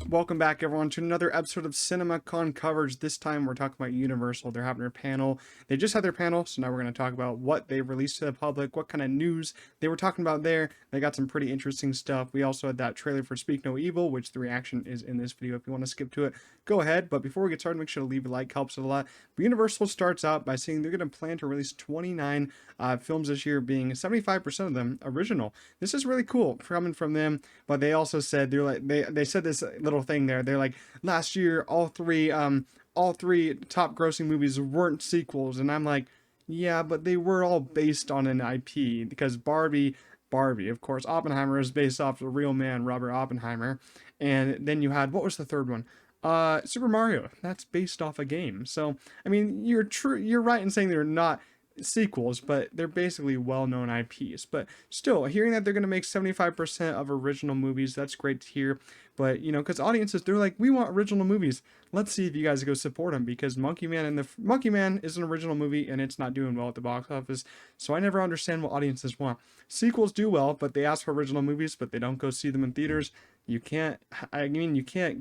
Welcome back, everyone, to another episode of CinemaCon coverage. This time we're talking about Universal. They're having their panel. They just had their panel, so now we're going to talk about what they released to the public, what kind of news they were talking about there. They got some pretty interesting stuff. We also had that trailer for Speak No Evil, which the reaction is in this video. If you want to skip to it, go ahead. But before we get started, make sure to leave a like, helps it a lot. But Universal starts out by saying they're going to plan to release 29 films this year, being 75% of them original. This is really cool coming from them. But they also said they said this little thing there. They're like, last year all three top grossing movies weren't sequels, and I'm like, yeah, but they were all based on an IP, because Barbie, of course, Oppenheimer is based off the real man Robert Oppenheimer, and then you had, what was the third one? Super Mario, that's based off a game. So I mean, you're right in saying they're not sequels, but they're basically well-known IPs. But still, hearing that they're going to make 75% of original movies, that's great to hear. But because audiences, they're like, we want original movies. Let's see if you guys go support them, because Monkey Man is an original movie and it's not doing well at the box office. So I never understand what audiences want. Sequels do well, but they ask for original movies, but they don't go see them in theaters. You can't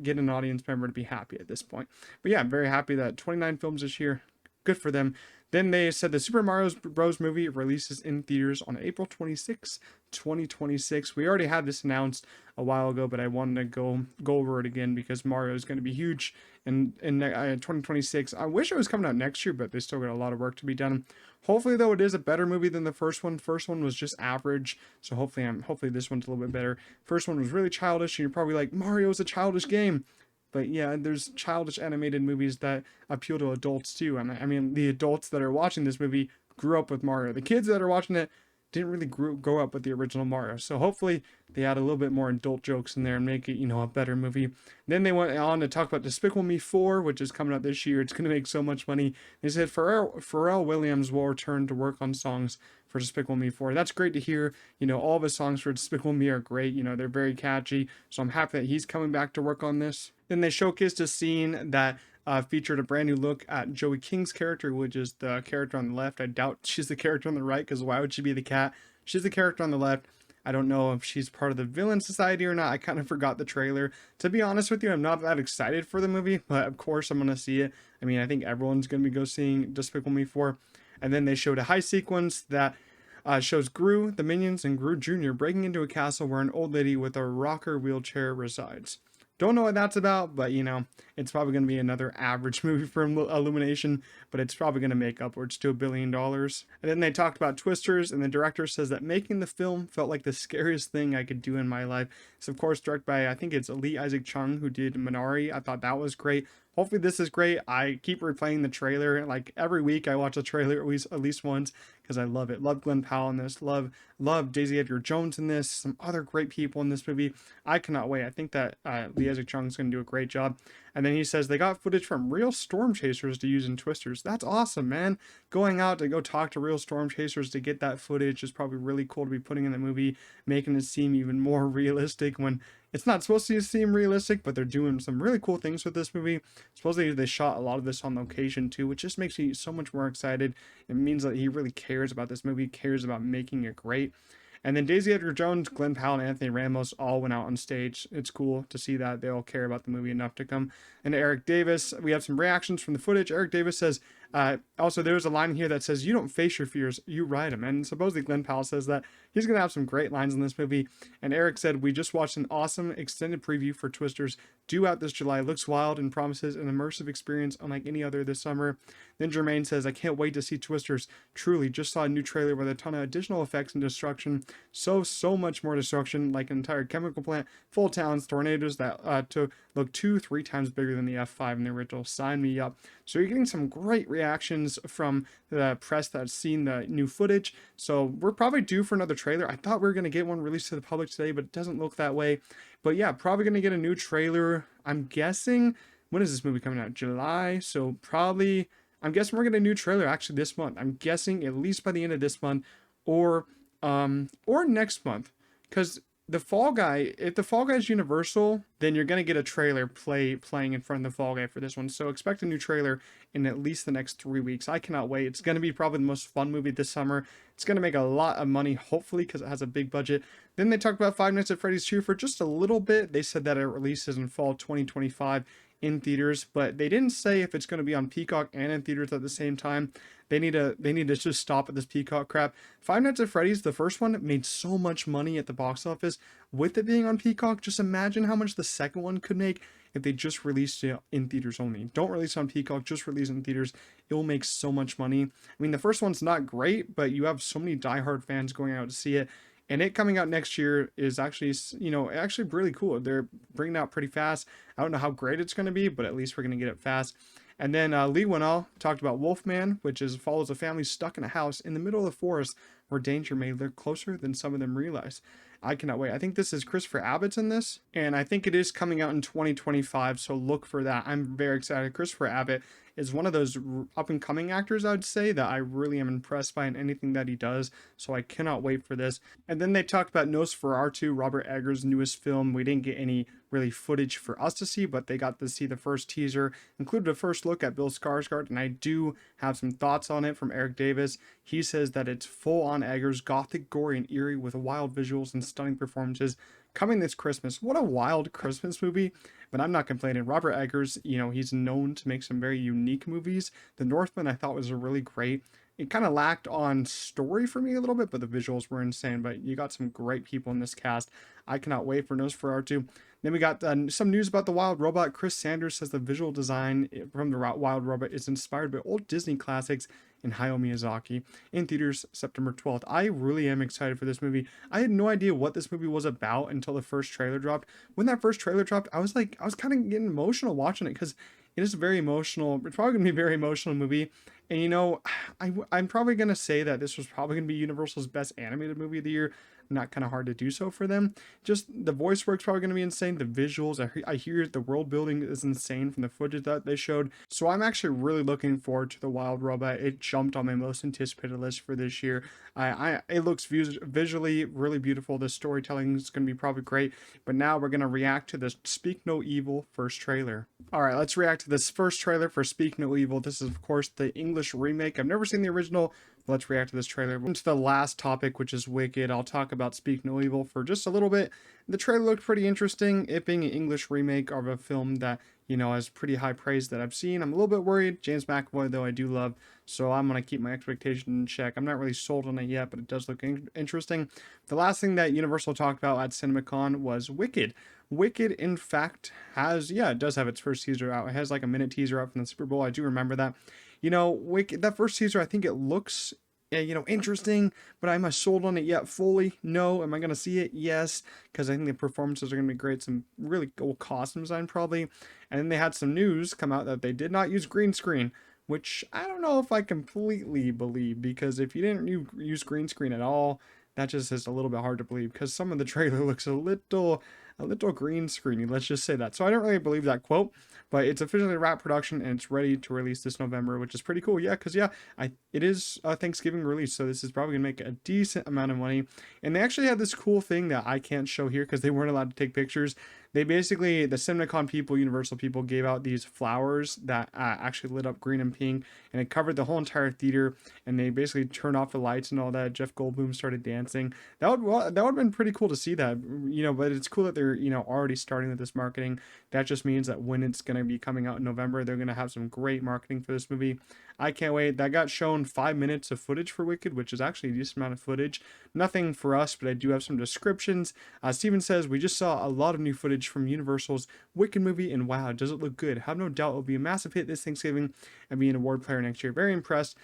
get an audience member to be happy at this point. But yeah, I'm very happy that 29 films this year. Good for them. Then they said the Super Mario Bros. Movie releases in theaters on April 26, 2026. We already had this announced a while ago, but I wanted to go over it again because Mario is going to be huge in 2026. I wish it was coming out next year, but they still got a lot of work to be done. Hopefully, though, it is a better movie than the first one. First one was just average, so hopefully this one's a little bit better. First one was really childish, and you're probably like, Mario is a childish game. But yeah, there's childish animated movies that appeal to adults too. And I mean, the adults that are watching this movie grew up with Mario. The kids that are watching it didn't really grow up with the original Mario. So hopefully they add a little bit more adult jokes in there and make it, a better movie. Then they went on to talk about Despicable Me 4, which is coming out this year. It's going to make so much money. They said Pharrell Williams will return to work on songs for Despicable Me 4. That's great to hear. All of his songs for Despicable Me are great. They're very catchy. So I'm happy that he's coming back to work on this. Then they showcased a scene that featured a brand new look at Joey King's character, which is the character on the left. I doubt she's the character on the right, because why would she be the cat? She's the character on the left. I don't know if she's part of the villain society or not. I kind of forgot the trailer. To be honest with you, I'm not that excited for the movie, but of course I'm going to see it. I mean, I think everyone's going to be seeing Despicable Me 4. And then they showed a high sequence that shows Gru, the Minions, and Gru Jr. breaking into a castle where an old lady with a rocker wheelchair resides. Don't know what that's about, but it's probably going to be another average movie for Illumination, but it's probably going to make upwards to $1 billion. And then they talked about Twisters, and the director says that making the film felt like the scariest thing I could do in my life. It's of course directed by, I think it's Lee Isaac Chung, who did Minari. I thought that was great. Hopefully this is great. I keep replaying the trailer. Like every week I watch the trailer at least once, because I love it. Love Glenn Powell in this. Love Daisy Edgar Jones in this. Some other great people in this movie. I cannot wait. I think that Lee Isaac Chung is going to do a great job. And then he says they got footage from real storm chasers to use in Twisters. That's awesome, man. Going out to go talk to real storm chasers to get that footage is probably really cool to be putting in the movie, making it seem even more realistic when it's not supposed to seem realistic, but they're doing some really cool things with this movie. Supposedly they shot a lot of this on location too, which just makes me so much more excited. It means that he really cares about this movie, cares about making it great. And then Daisy Edgar Jones, Glenn Powell, and Anthony Ramos all went out on stage. It's cool to see that they all care about the movie enough to come. And Eric Davis, we have some reactions from the footage. Eric Davis says, also there's a line here that says, "You don't face your fears, you ride them." And supposedly Glenn Powell says that he's going to have some great lines in this movie. And Eric said, "We just watched an awesome extended preview for Twisters due out this July. Looks wild and promises an immersive experience unlike any other this summer." Then Jermaine says, "I can't wait to see Twisters. Truly, just saw a new trailer with a ton of additional effects and destruction. So much more destruction, like an entire chemical plant, full towns, tornadoes that to look 2-3 times bigger than the F5 in the original. Sign me up." So you're getting some great reactions from the press that's seen the new footage. So we're probably due for another trailer. I thought we were going to get one released to the public today, but it doesn't look that way. But yeah, probably going to get a new trailer. I'm guessing, when is this movie coming out? July. So probably, I'm guessing we're getting a new trailer actually this month. I'm guessing at least by the end of this month or next month. Because if the Fall Guy is Universal, then you're going to get a trailer playing in front of the fall guy for this one. So expect a new trailer in at least the next 3 weeks. I cannot wait. It's going to be probably the most fun movie this summer. It's going to make a lot of money, hopefully, because it has a big budget. Then they talked about Five Nights at Freddy's 2 for just a little bit. They said that it releases in fall 2025 in theaters, but they didn't say if it's going to be on Peacock and in theaters at the same time. They need to just stop at this Peacock crap. Five Nights at Freddy's, the first one, made so much money at the box office. With it being on Peacock, just imagine how much the second one could make if they just released it in theaters only. Don't release it on Peacock, just release it in theaters. It will make so much money. I mean, the first one's not great, but you have so many diehard fans going out to see it. And it coming out next year is actually, actually really cool. They're bringing it out pretty fast. I don't know how great it's going to be, but at least we're going to get it fast. And then Lee Winnell talked about Wolfman, which follows a family stuck in a house in the middle of the forest where danger may lurk closer than some of them realize. I cannot wait. I think this is Christopher Abbott's in this, and I think it is coming out in 2025, so look for that. I'm very excited. Christopher Abbott is one of those up-and-coming actors, I would say, that I really am impressed by in anything that he does, so I cannot wait for this. And then they talked about Nosferatu, Robert Eggers' newest film. We didn't get any really footage for us to see, but they got to see the first teaser, included a first look at Bill Skarsgård, and I do have some thoughts on it from Eric Davis. He says that it's full-on Eggers, gothic, gory, and eerie with wild visuals and stunning performances coming this Christmas. What a wild Christmas movie, but I'm not complaining. Robert Eggers, he's known to make some very unique movies. The Northman I thought was a really great. It kind of lacked on story for me a little bit, but the visuals were insane. But you got some great people in this cast. I cannot wait for Nosferatu. Then we got some news about the Wild Robot. Chris Sanders says the visual design from the Wild Robot is inspired by old Disney classics and Hayao Miyazaki. In theaters September 12th. I really am excited for this movie. I had no idea what this movie was about until the first trailer dropped. When that first trailer dropped, I was kind of getting emotional watching it because it is very emotional. It's probably going to be a very emotional movie. And I'm probably going to say that this was probably going to be Universal's best animated movie of the year. Not kind of hard to do so for them. Just the voice work's probably going to be insane. The visuals, I hear the world building is insane from the footage that they showed. So I'm actually really looking forward to the Wild Robot. It jumped on my most anticipated list for this year. It looks visually really beautiful. The storytelling is going to be probably great. But now we're going to react to the Speak No Evil first trailer. All right, let's react to this first trailer for Speak No Evil. This is, of course, the English remake. I've never seen the original. Let's react to this trailer. Into the last topic, which is Wicked. I'll talk about Speak No Evil for just a little bit. The trailer looked pretty interesting. It being an English remake of a film that, has pretty high praise that I've seen. I'm a little bit worried. James McAvoy, though, I do love. So I'm going to keep my expectation in check. I'm not really sold on it yet, but it does look interesting. The last thing that Universal talked about at CinemaCon was Wicked. Wicked, in fact, it does have its first teaser out. It has like a minute teaser out from the Super Bowl. I do remember that. Wicked, that first teaser, I think it looks, interesting, but am I sold on it yet fully? No. Am I going to see it? Yes, because I think the performances are going to be great. Some really cool costume design, probably. And then they had some news come out that they did not use green screen, which I don't know if I completely believe, because if you didn't use green screen at all, that just is a little bit hard to believe, because some of the trailer looks a little green screeny, let's just say that. So I don't really believe that quote, but it's officially wrapped production and it's ready to release this November, which is pretty cool. Yeah, because it is a Thanksgiving release, so this is probably gonna make a decent amount of money. And they actually had this cool thing that I can't show here because they weren't allowed to take pictures. They basically, the CinemaCon people, Universal people, gave out these flowers that actually lit up green and pink, and it covered the whole entire theater. And they basically turned off the lights and all that. Jeff Goldblum started dancing. That would have been pretty cool to see that, But it's cool that they're already starting with this marketing. That just means that when it's going to be coming out in November, they're going to have some great marketing for this movie. I can't wait. That got shown 5 minutes of footage for Wicked, which is actually a decent amount of footage. Nothing for us, but I do have some descriptions. Steven says, we just saw a lot of new footage from Universal's Wicked movie, and wow, does it look good. Have no doubt it will be a massive hit this Thanksgiving and be an award player next year. Very impressed.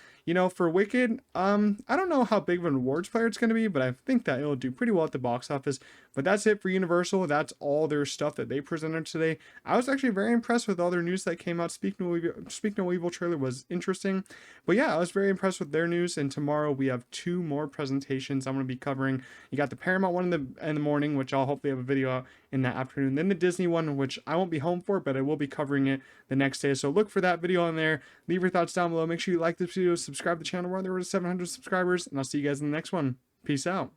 For Wicked, I don't know how big of an awards player it's going to be, but I think that it'll do pretty well at the box office. But that's it for Universal. That's all their stuff that they presented today. I was actually very impressed with all their news that came out. Speak No Evil trailer was interesting. But yeah, I was very impressed with their news. And tomorrow we have 2 more presentations I'm going to be covering. You got the Paramount one in the morning, which I'll hopefully have a video out in the afternoon. Then the Disney one, which I won't be home for, but I will be covering it the next day. So look for that video on there. Leave your thoughts down below. Make sure you like this video, subscribe to the channel. We're on the road to 700 subscribers, and I'll see you guys in the next one. Peace out.